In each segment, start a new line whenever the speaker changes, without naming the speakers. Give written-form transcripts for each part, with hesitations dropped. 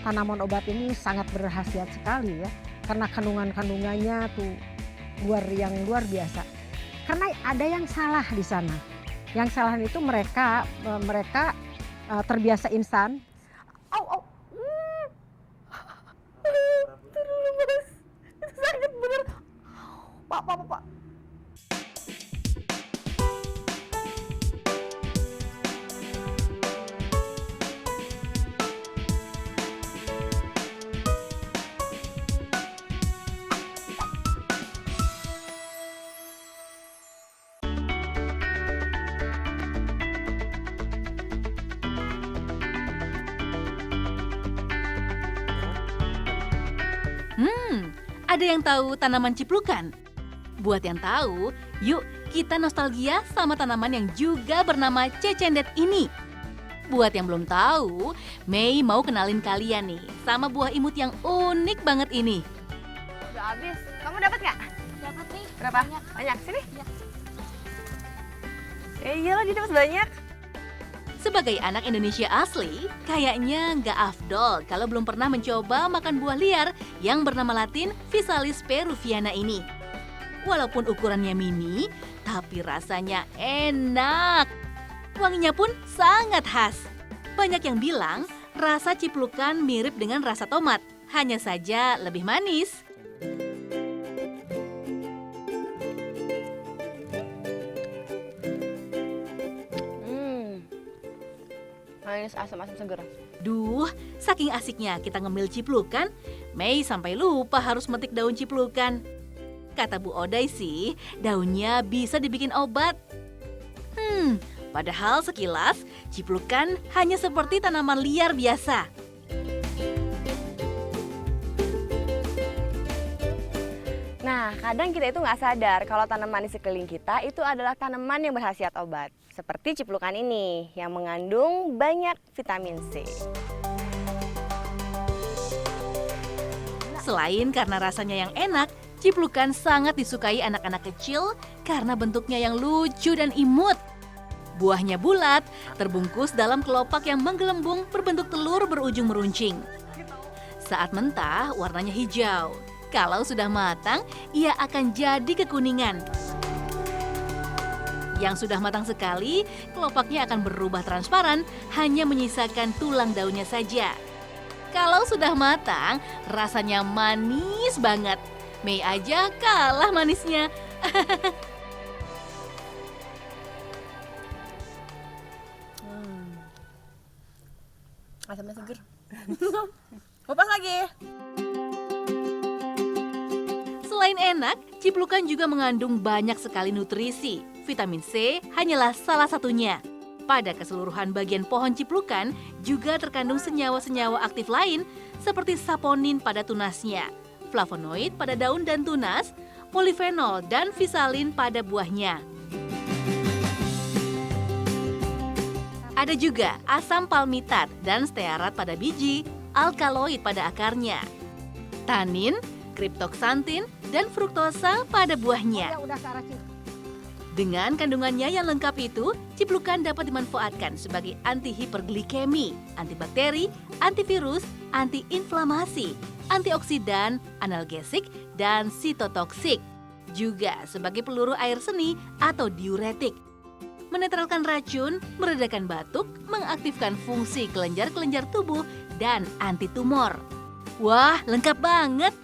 tanaman obat ini sangat berkhasiat sekali ya, karena kandungannya tuh luar biasa. Karena ada yang salah di sana. Yang salah itu mereka terbiasa instan. Au, au. Itu dulu Mas. Itu sakit bener. Pak.
Ada yang tahu tanaman ciplukan? Buat yang tahu, yuk kita nostalgia sama tanaman yang juga bernama cecendet ini. Buat yang belum tahu, Mei mau kenalin kalian nih sama buah imut yang unik banget ini.
Udah habis. Kamu dapat nggak?
Dapat nih.
Berapa? Banyak. Sini. Ya. Iyalah dia dapat banyak.
Sebagai anak Indonesia asli, kayaknya nggak afdol kalau belum pernah mencoba makan buah liar yang bernama latin Physalis peruviana ini. Walaupun ukurannya mini, tapi rasanya enak. Wanginya pun sangat khas. Banyak yang bilang rasa ciplukan mirip dengan rasa tomat, hanya saja lebih manis.
Manis, asam-asam seger.
Duh, saking asiknya kita ngemil ciplukan, Mei sampai lupa harus metik daun ciplukan. Kata Bu Oday sih, daunnya bisa dibikin obat. Padahal sekilas, ciplukan hanya seperti tanaman liar biasa.
Nah, kadang kita itu nggak sadar kalau tanaman di sekeliling kita itu adalah tanaman yang berkhasiat obat. Seperti ciplukan ini yang mengandung banyak vitamin C.
Selain karena rasanya yang enak, ciplukan sangat disukai anak-anak kecil karena bentuknya yang lucu dan imut. Buahnya bulat, terbungkus dalam kelopak yang menggelembung berbentuk telur berujung meruncing. Saat mentah, warnanya hijau. Kalau sudah matang, ia akan jadi kekuningan. Yang sudah matang sekali, kelopaknya akan berubah transparan, hanya menyisakan tulang daunnya saja. Kalau sudah matang, rasanya manis banget. Mei aja kalah manisnya.
Asamnya seger. Kupas lagi.
Selain enak, ciplukan juga mengandung banyak sekali nutrisi. Vitamin C hanyalah salah satunya. Pada keseluruhan bagian pohon ciplukan juga terkandung senyawa-senyawa aktif lain seperti saponin pada tunasnya, flavonoid pada daun dan tunas, polifenol dan visalin pada buahnya. Ada juga asam palmitat dan stearat pada biji, alkaloid pada akarnya, tanin, kriptoksantin, dan fruktosa pada buahnya. Dengan kandungannya yang lengkap itu, ciplukan dapat dimanfaatkan sebagai anti-hiperglikemi, antibakteri, antivirus, antiinflamasi, antioksidan, analgesik, dan sitotoksik. Juga sebagai peluru air seni atau diuretik. Menetralkan racun, meredakan batuk, mengaktifkan fungsi kelenjar-kelenjar tubuh, dan anti tumor. Wah, lengkap banget!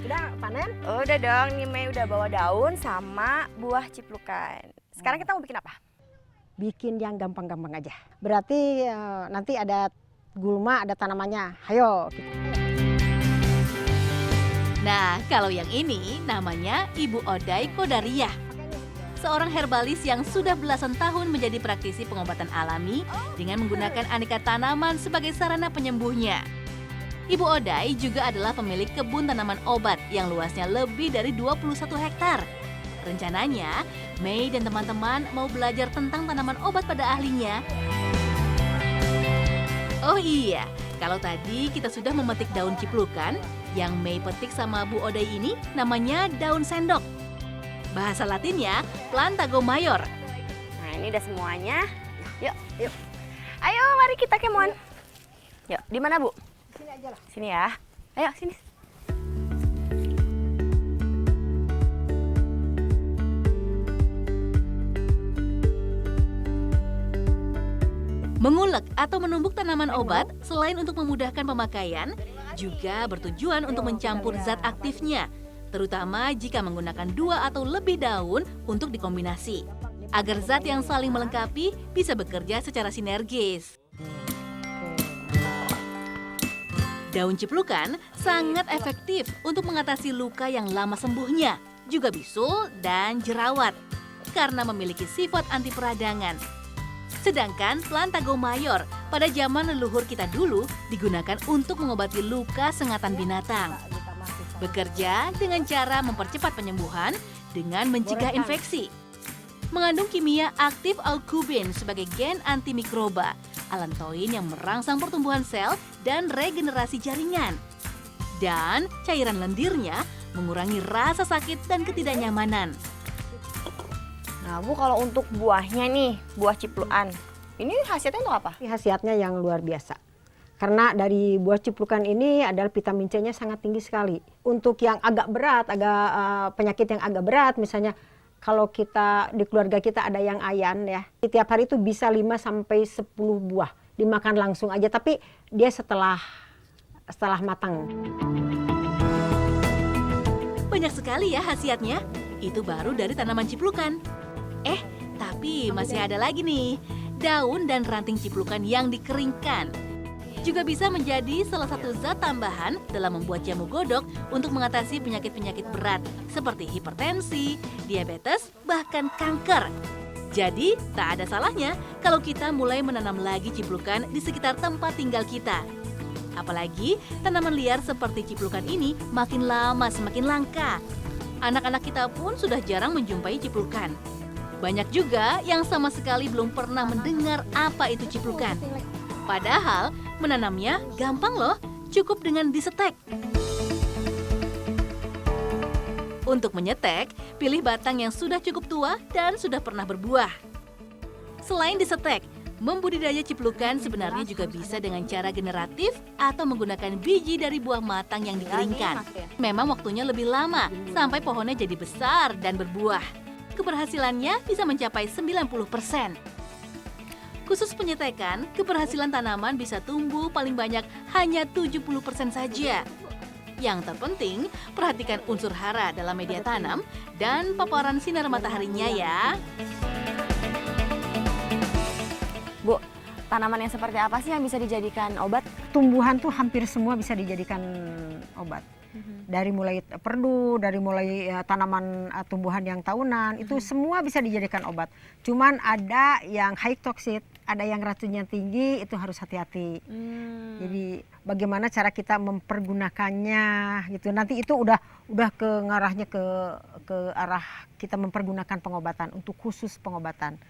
Udah panen? Udah dong, nih Mei udah bawa daun sama buah ciplukan. Sekarang kita mau bikin apa?
Bikin yang gampang-gampang aja. Berarti nanti ada gulma, ada tanamannya. Hayo.
Nah, kalau yang ini namanya Ibu Oday Kodariah. Seorang herbalis yang sudah belasan tahun menjadi praktisi pengobatan alami dengan menggunakan aneka tanaman sebagai sarana penyembuhnya. Ibu Oday juga adalah pemilik kebun tanaman obat yang luasnya lebih dari 21 hektar. Rencananya, Mei dan teman-teman mau belajar tentang tanaman obat pada ahlinya. Oh iya, kalau tadi kita sudah memetik daun ciplukan, yang Mei petik sama Bu Oday ini namanya daun sendok. Bahasa Latinnya Plantago mayor.
Nah, ini udah semuanya. Yuk, yuk. Ayo, mari kita kemon. Yuk, di mana, Bu?
Sini aja lah.
Sini ya. Ayo, sini.
Mengulek atau menumbuk tanaman obat selain untuk memudahkan pemakaian, juga bertujuan untuk mencampur zat aktifnya, terutama jika menggunakan 2 atau lebih daun untuk dikombinasi, agar zat yang saling melengkapi bisa bekerja secara sinergis. Daun ciplukan sangat efektif untuk mengatasi luka yang lama sembuhnya, juga bisul dan jerawat, karena memiliki sifat anti peradangan. Sedangkan Plantago mayor pada zaman leluhur kita dulu digunakan untuk mengobati luka sengatan binatang. Bekerja dengan cara mempercepat penyembuhan dengan mencegah infeksi. Mengandung kimia aktif alkumin sebagai gen antimikroba, alantoin yang merangsang pertumbuhan sel dan regenerasi jaringan. Dan cairan lendirnya mengurangi rasa sakit dan ketidaknyamanan.
Nah, Bu, kalau untuk buahnya nih, buah ciplukan, ini khasiatnya untuk apa?
Ini khasiatnya yang luar biasa. Karena dari buah ciplukan ini adalah vitamin C-nya sangat tinggi sekali. Untuk yang agak berat, penyakit yang agak berat, misalnya kalau kita di keluarga kita ada yang ayan ya, tiap hari itu bisa 5 sampai 10 buah dimakan langsung aja, tapi dia setelah matang.
Banyak sekali ya khasiatnya. Itu baru dari tanaman ciplukan. Tapi masih ada lagi nih, daun dan ranting ciplukan yang dikeringkan. Juga bisa menjadi salah satu zat tambahan dalam membuat jamu godok untuk mengatasi penyakit-penyakit berat seperti hipertensi, diabetes, bahkan kanker. Jadi, tak ada salahnya kalau kita mulai menanam lagi ciplukan di sekitar tempat tinggal kita. Apalagi tanaman liar seperti ciplukan ini makin lama semakin langka. Anak-anak kita pun sudah jarang menjumpai ciplukan. Banyak juga yang sama sekali belum pernah mendengar apa itu ciplukan. Padahal menanamnya gampang loh, cukup dengan disetek. Untuk menyetek, pilih batang yang sudah cukup tua dan sudah pernah berbuah. Selain disetek, membudidaya ciplukan sebenarnya juga bisa dengan cara generatif atau menggunakan biji dari buah matang yang dikeringkan. Memang waktunya lebih lama sampai pohonnya jadi besar dan berbuah. Keberhasilannya bisa mencapai 90%. Khusus penyetekan, keberhasilan tanaman bisa tumbuh paling banyak hanya 70% saja. Yang terpenting, perhatikan unsur hara dalam media tanam dan paparan sinar mataharinya ya.
Bu, tanaman yang seperti apa sih yang bisa dijadikan obat?
Tumbuhan tuh hampir semua bisa dijadikan obat. Dari mulai perdu, dari mulai tanaman tumbuhan yang tahunan, itu semua bisa dijadikan obat. Cuman ada yang high toxic, ada yang racunnya tinggi, itu harus hati-hati. Jadi bagaimana cara kita mempergunakannya gitu. Nanti itu udah ngarahnya ke arah kita mempergunakan pengobatan untuk khusus pengobatan.